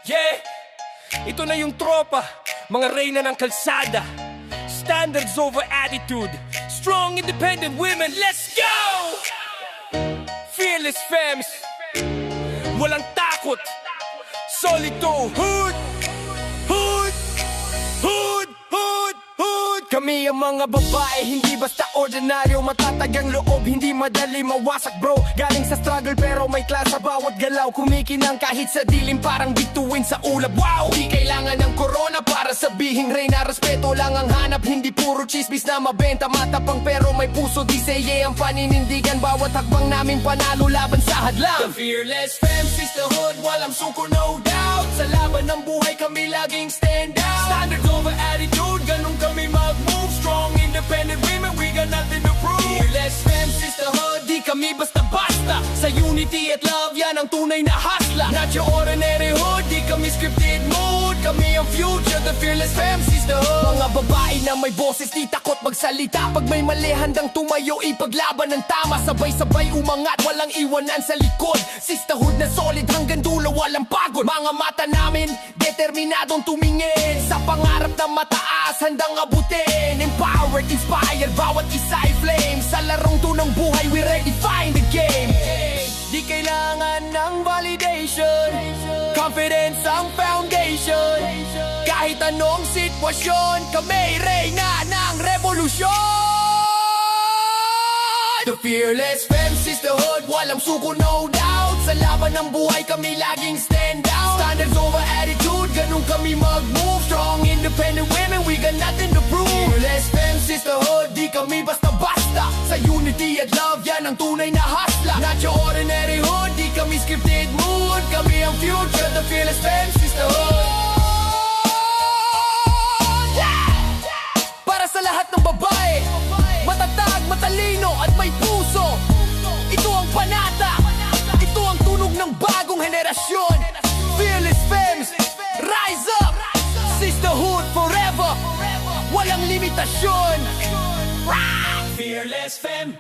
Yeah, ito na yung tropa, mga reyna ng kalsada. Standards over attitude, strong independent women, let's go! Fearless femmes, walang takot. Solito, hood, hood, hood, hood, hood. Kami ang mga babae, hindi basta ordinaryo. Matatagang loob, hindi madali mawasak bro. Galing sa struggle pero may class sa bawat galaw. Kumikinang kahit sa dilim, parang bituin sa ulap. Wow! Di kailangan ng corona para sabihing reyna. Respeto lang ang hanap, hindi puro chismis na mabenta. Matapang pero may puso, di seye ang paninindigan. Bawat hakbang namin panalo laban sa hadlang. The fearless fam, sisterhood, walang suko no doubt. Sa laban ng buhay kami laging stand out. Standards over attitude, ganun kami mag-move. Strong independent women, we got nothing to prove. Fearless fam, sisterhood, di kami basta-basta. Sa unity at love, yan ang tunay na hasla. Not your ordinary hood, di kami scripted mood. Kami ang future, the fearless fam, sisterhood. Mga babae na may boses, di takot magsalita. Pag may mali, handang tumayo, ipaglaban ng tama. Sabay-sabay umangat, walang iwanan sa likod. Sisterhood na solid hanggang dulo, walang pagod. Mga mata namin, determinadong tumingin. Sa pangarap na mataas, handang abutin. Empowered, inspired, bawat isa ay flame. Sa larong to ng buhay, we redefine the game. Di kailangan ng validation, confidence ang foundation. Kahit anong sitwasyon, kami reyna ng revolusyon. The fearless fam, sisterhood, walang suko no doubt. Sa laban ng buhay kami laging stand out. Standards over attitude, ganun kami mag-move. Strong independent women, we got nothing to prove. Fearless fam, sisterhood, di kami basta-basta. Sa unity at love, yan ang tunay na hasla. Not your ordinary hood, di kami scripted mood. Kami ang future, the fearless fam, sisterhood. Para sa lahat ng babae, matatag, matalino at may puso. Ito ang panata, ito ang tunog ng bagong henerasyon. Fearless femmes, rise up. Sisterhood forever, walang limitasyon. Fearless femme.